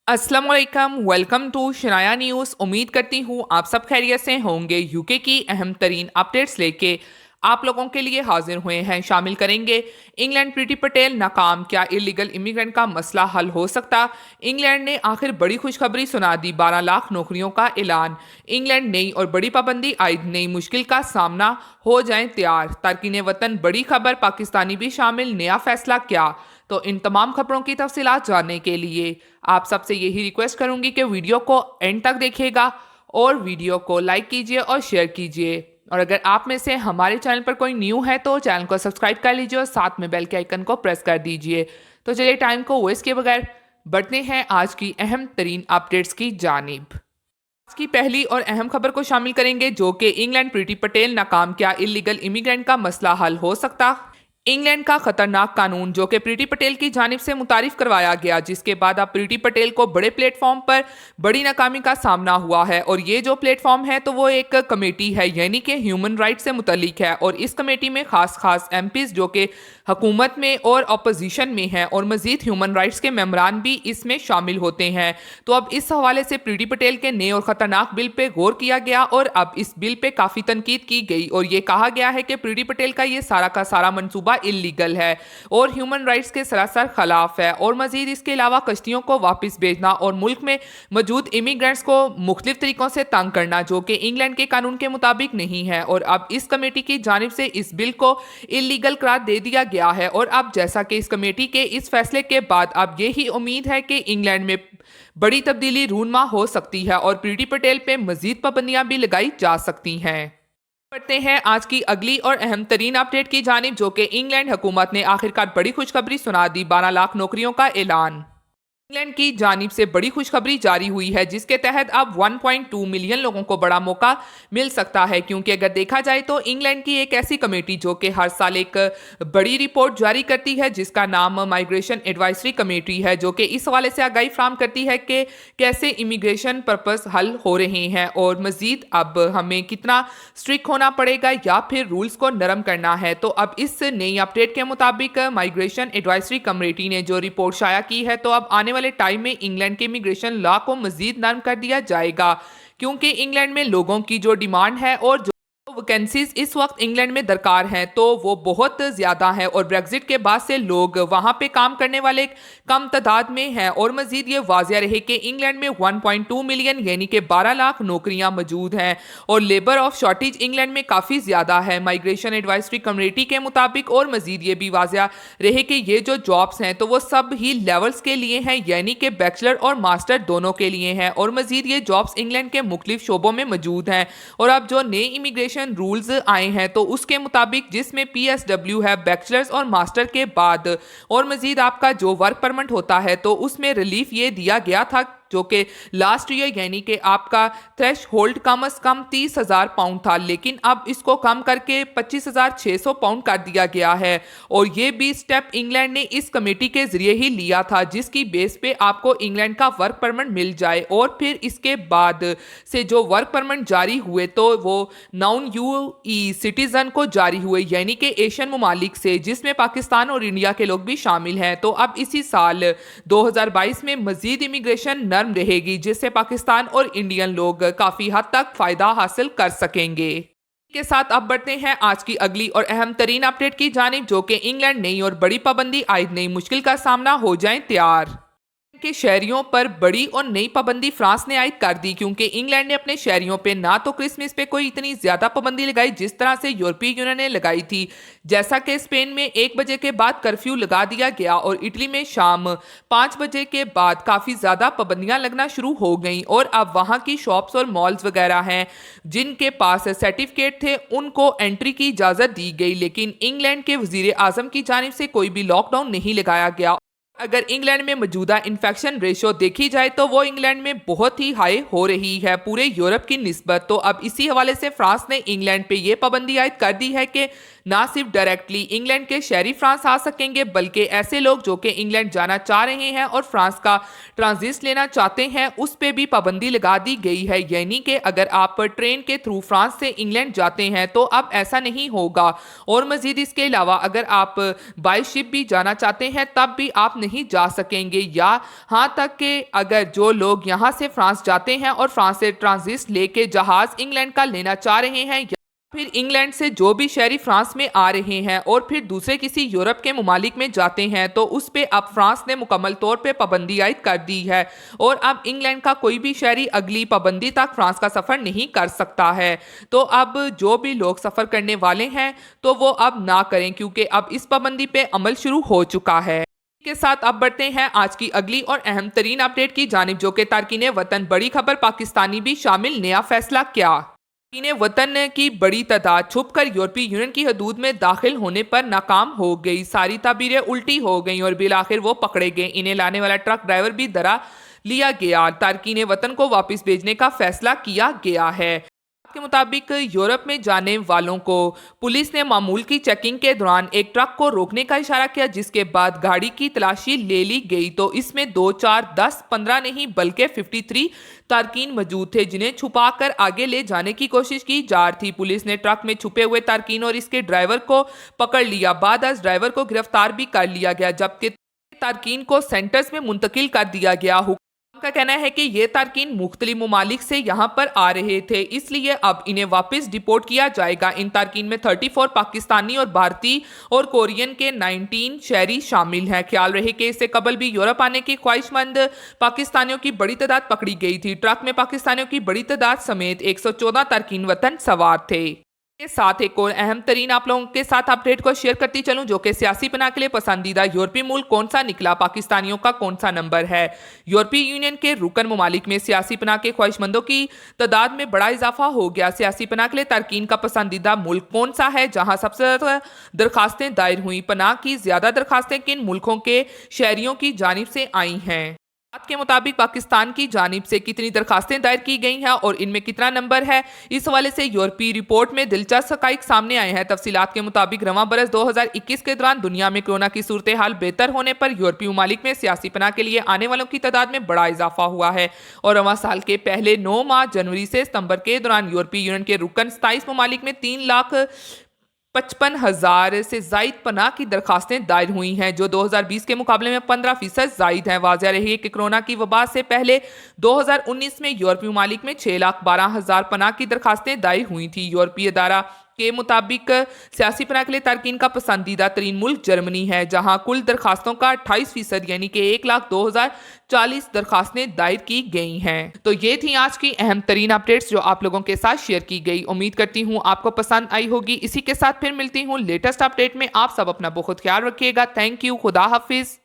अस्सलाम वालेकुम, welcome to Shanaya news. उम्मीद करती हूँ आप सब खैरियत से होंगे। यूके की अहम तरीन अपडेट्स लेके आप लोगों के लिए हाजिर हुए हैं। शामिल करेंगे इंग्लैंड प्रीति पटेल नाकाम, क्या इलीगल इमिग्रेंट का मसला हल हो सकता? इंग्लैंड ने आखिर बड़ी खुशखबरी सुना दी, 12 लाख नौकरियों का ऐलान। इंग्लैंड नई और बड़ी पाबंदी आयद, नई मुश्किल का सामना, हो जाएं तैयार। तारकीन वतन बड़ी खबर, पाकिस्तानी भी शामिल, नया फैसला क्या? तो इन तमाम खबरों की तफसीलात जानने के लिए आप सबसे यही रिक्वेस्ट करूंगी कि वीडियो को एंड तक देखिएगा और वीडियो को लाइक कीजिए और शेयर कीजिए। और अगर आप में से हमारे चैनल पर कोई न्यू है तो चैनल को सब्सक्राइब कर लीजिए और साथ में बेल के आइकन को प्रेस कर दीजिए। तो चलिए टाइम को वेस्ट किए बगैर बढ़ते हैं आज की अहम तरीन अपडेट्स की जानिब। आज की पहली और अहम खबर को शामिल करेंगे जो कि इंग्लैंड प्रीति पटेल नाकाम, क्या इलीगल इमिग्रेंट का मसला हल हो सकता? इंग्लैंड का खतरनाक कानून जो कि प्रीति पटेल की जानिब से मुतारिफ करवाया गया, जिसके बाद अब प्रीति पटेल को बड़े प्लेटफॉर्म पर बड़ी नाकामी का सामना हुआ है। और ये जो प्लेटफॉर्म है तो वो एक कमेटी है, यानी कि ह्यूमन राइट से मुतल्लिक है। और इस कमेटी में खास एमपीज जो कि हुकूमत में और अपोजिशन में हैं और मजीद ह्यूमन राइट्स के मेम्बरान भी इसमें शामिल होते हैं। तो अब इस हवाले से प्रीति पटेल के नए और खतरनाक बिल पे गौर किया गया और अब इस बिल पे काफ़ी तनकीद की गई और ये कहा गया है कि प्रीति पटेल का ये सारा का सारा मनसूबा इलीगल है और ह्यूमन राइट्स के सरासर खिलाफ है। और मजीद इसके अलावा कश्तियों को वापस भेजना और मुल्क में मौजूद इमिग्रेंट्स को मुख्तलिफ तरीकों से तंग करना जो कि इंग्लैंड के कानून के मुताबिक नहीं है। और अब इस कमेटी की जानिब से इस बिल को इलीगल करार दे दिया गया है। और अब जैसा कि इस कमेटी के इस फैसले के बाद अब यही उम्मीद है कि इंग्लैंड में बड़ी तब्दीली रूनमा हो सकती है और प्रीति पटेल पे मजीद पाबंदियां भी लगाई जा सकती हैं। बढ़ते हैं आज की अगली और अहम तरीन अपडेट की जानिब जो कि इंग्लैंड हुकूमत ने आखिरकार बड़ी खुशखबरी सुना दी, 12 लाख नौकरियों का ऐलान। इंग्लैंड की जानिब से बड़ी खुशखबरी जारी हुई है जिसके तहत अब 1.2 मिलियन लोगों को बड़ा मौका मिल सकता है। क्योंकि अगर देखा जाए तो इंग्लैंड की एक ऐसी कमेटी जो कि हर साल एक बड़ी रिपोर्ट जारी करती है जिसका नाम माइग्रेशन एडवाइजरी कमेटी है, जो कि इस हवाले से आगाही फ्राहम करती है कि कैसे इमिग्रेशन पर्पस हल हो रहे हैं और मजीद अब हमें कितना स्ट्रिक्ट होना पड़ेगा या फिर रूल्स को नरम करना है। तो अब इस नई अपडेट के मुताबिक माइग्रेशन एडवाइजरी कमेटी ने जो रिपोर्ट शाया की है तो अब आने वाले टाइम में इंग्लैंड के इमिग्रेशन लॉ को मजीद नरम कर दिया जाएगा। क्योंकि इंग्लैंड में लोगों की जो डिमांड है और जो वैकेंसीज इस वक्त इंग्लैंड में दरकार हैं तो वो बहुत ज़्यादा है और ब्रेग्जिट के बाद से लोग वहाँ पे काम करने वाले कम तादाद में हैं। और मज़ीद ये वाजिया रहे कि इंग्लैंड में 1.2 मिलियन यानी कि 12 लाख नौकरियाँ मौजूद हैं और लेबर ऑफ शॉर्टेज इंग्लैंड में काफ़ी ज़्यादा है माइग्रेशन एडवाइजरी कमेटी के मुताबिक। और मज़ीद ये भी वाजिया रहे कि ये जो जॉब्स हैं तो वो सब ही लेवल्स के लिए हैं, यानी कि बैचलर और मास्टर दोनों के लिए हैं। और मज़ीद ये जॉब्स इंग्लैंड के मुख्तलिफ शोबों में मौजूद हैं। और अब जो नए इमिग्रेशन रूल्स आए हैं तो उसके मुताबिक जिसमें पीएसडब्ल्यू है बैचलर्स और मास्टर के बाद और मजीद आपका जो वर्क परमिट होता है तो उसमें रिलीफ ये दिया गया था जो कि लास्ट ईयर यानी कि आपका थ्रेश होल्ड कम से कम 30,000 पाउंड था, लेकिन अब इसको कम करके 25,600 पाउंड कर दिया गया है। और ये भी स्टेप इंग्लैंड ने इस कमेटी के जरिए ही लिया था जिसकी बेस पे आपको इंग्लैंड का वर्क परमिट मिल जाए। और फिर इसके बाद से जो वर्क परमिट जारी हुए तो वो नॉन यूई सिटीजन को जारी हुए, यानी कि एशियन ममालिक से, जिसमें पाकिस्तान और इंडिया के लोग भी शामिल हैं। तो अब इसी साल 2022 में मजीद इमिग्रेशन नरम रहेगी जिससे पाकिस्तान और इंडियन लोग काफी हद तक फायदा हासिल कर सकेंगे। के साथ अब बढ़ते हैं आज की अगली और अहम तरीन अपडेट की जानिब जो कि इंग्लैंड नई और बड़ी पाबंदी आयद, नई मुश्किल का सामना, हो जाएं तैयार। के शहरियों पर बड़ी और नई पाबंदी फ्रांस ने आयद कर दी क्योंकि इंग्लैंड ने अपने शहरियों पे ना तो क्रिसमस पे कोई इतनी ज्यादा पाबंदी लगाई जिस तरह से यूरोपीय यूनियन ने लगाई थी। जैसा कि स्पेन में 1 बजे के बाद कर्फ्यू लगा दिया गया और इटली में शाम 5 बजे के बाद काफी ज्यादा पाबंदियां लगना शुरू हो गई। और अब वहां की शॉप्स और मॉल्स वगैरह हैं जिनके पास सर्टिफिकेट थे उनको एंट्री की इजाजत दी गई, लेकिन इंग्लैंड के वजीर आजम की जानिब से कोई भी लॉकडाउन नहीं लगाया गया। अगर इंग्लैंड में मौजूदा इन्फेक्शन रेशो देखी जाए तो वो इंग्लैंड में बहुत ही हाई हो रही है पूरे यूरोप की निस्बत। तो अब इसी हवाले से फ्रांस ने इंग्लैंड पे ये पाबंदी आयद कर दी है कि ना सिर्फ डायरेक्टली इंग्लैंड के शहरी फ्रांस आ सकेंगे बल्कि ऐसे लोग जो कि इंग्लैंड जाना चाह रहे हैं और फ्रांस का ट्रांजिट लेना चाहते हैं उस पर भी पाबंदी लगा दी गई है। यानी कि अगर आप ट्रेन के थ्रू फ्रांस से इंग्लैंड जाते हैं तो अब ऐसा नहीं होगा। और मजीद इसके अलावा अगर आप बाई शिप भी जाना चाहते हैं तब भी आप نہیں جا سکیں گے، یہاں تک کہ اگر جو لوگ یہاں سے فرانس جاتے ہیں اور فرانس سے ٹرانزٹ لے کے جہاز انگلینڈ کا لینا چاہ رہے ہیں، یا پھر انگلینڈ سے جو بھی شہری فرانس میں آ رہے ہیں اور پھر دوسرے کسی یورپ کے ممالک میں جاتے ہیں، تو اس پہ اب فرانس نے مکمل طور پہ پابندی عائد کر دی ہے اور اب انگلینڈ کا کوئی بھی شہری اگلی پابندی تک فرانس کا سفر نہیں کر سکتا ہے۔ تو اب جو بھی لوگ سفر کرنے والے ہیں تو وہ اب نہ کریں، کیونکہ اب اس پابندی پہ عمل شروع ہو چکا ہے۔ کے ساتھ اب بڑھتے ہیں آج کی اگلی اور اہم ترین اپڈیٹ کی جانب، جو کہ تارکین وطن بڑی خبر، پاکستانی بھی شامل، نیا فیصلہ کیا؟ تارکین وطن کی بڑی تعداد چھپ کر یورپی یونین کی حدود میں داخل ہونے پر ناکام ہو گئی، ساری تعبیریں الٹی ہو گئیں اور بالآخر وہ پکڑے گئے، انہیں لانے والا ٹرک ڈرائیور بھی درا لیا گیا۔ تارکین وطن کو واپس بھیجنے کا فیصلہ کیا گیا ہے۔ کے مطابق یورپ میں جانے والوں کو پولیس نے معمول کی چیکنگ کے دوران ایک ٹرک کو روکنے کا اشارہ کیا، جس کے بعد گاڑی کی تلاشی لے لی گئی تو اس میں 2، 4، 10، 15 نہیں بلکہ 53 تارکین موجود تھے، جنہیں چھپا کر آگے لے جانے کی کوشش کی جا رہی تھی۔ پولیس نے ٹرک میں چھپے ہوئے تارکین اور اس کے ڈرائیور کو پکڑ لیا، بعد از ڈرائیور کو گرفتار بھی کر لیا گیا، جبکہ تارکین کو سینٹرز میں منتقل کر دیا گیا۔ کا کہنا ہے کہ یہ تارکین مختلف ممالک سے یہاں پر آ رہے تھے، اس لیے اب انہیں واپس ڈیپورٹ کیا جائے گا۔ ان تارکین میں 34 پاکستانی اور بھارتی اور کورین کے 19 شہری شامل ہیں۔ خیال رہے کہ اس سے قبل بھی یورپ آنے کی خواہش مند پاکستانیوں کی بڑی تعداد پکڑی گئی تھی۔ ٹرک میں پاکستانیوں کی بڑی تعداد سمیت 114 تارکین وطن سوار تھے۔ کے ساتھ ایک اور اہم ترین آپ لوگوں کے ساتھ اپڈیٹ کو شیئر کرتی چلوں، جو کہ سیاسی پناہ کے لیے پسندیدہ یورپی ملک کون سا نکلا، پاکستانیوں کا کون سا نمبر ہے؟ یورپی یونین کے رکن ممالک میں سیاسی پناہ کے خواہش مندوں کی تعداد میں بڑا اضافہ ہو گیا۔ سیاسی پناہ کے لیے تارکین کا پسندیدہ ملک کون سا ہے، جہاں سب سے زیادہ درخواستیں دائر ہوئیں؟ پناہ کی زیادہ درخواستیں کن ملکوں کے شہریوں کی جانب سے آئی ہیں؟ کے مطابق پاکستان کی جانب سے کتنی درخواستیں دائر کی گئی ہیں اور ان میں کتنا نمبر ہے؟ اس حوالے سے یورپی رپورٹ میں دلچسپ حقائق سامنے آئے ہیں۔ تفصیلات کے مطابق رواں برس 2021 کے دوران دنیا میں کورونا کی صورتحال بہتر ہونے پر یورپی ممالک میں سیاسی پناہ کے لیے آنے والوں کی تعداد میں بڑا اضافہ ہوا ہے، اور رواں سال کے پہلے 9 ماہ جنوری سے ستمبر کے دوران یورپی یونین کے رکن 27 ممالک میں 3,55,000 سے زائد پناہ کی درخواستیں دائر ہوئی ہیں، جو 2020 کے مقابلے میں 15% زائد ہیں۔ واضح رہی کہ کورونا کی وبا سے پہلے 2019 میں یورپی ممالک میں 6,12,000 پناہ کی درخواستیں دائر ہوئی تھیں۔ یورپی ادارہ کے مطابق سیاسی پناہ کے لیے تارکین کا پسندیدہ ترین ملک جرمنی ہے، جہاں کل درخواستوں کا 28% یعنی کہ 1,02,040 درخواستیں دائر کی گئی ہیں۔ تو یہ تھی آج کی اہم ترین اپڈیٹس جو آپ لوگوں کے ساتھ شیئر کی گئی۔ امید کرتی ہوں آپ کو پسند آئی ہوگی۔ اسی کے ساتھ پھر ملتی ہوں لیٹسٹ اپڈیٹ میں۔ آپ سب اپنا بہت خیال رکھیے گا۔ تھینک یو، خدا حافظ۔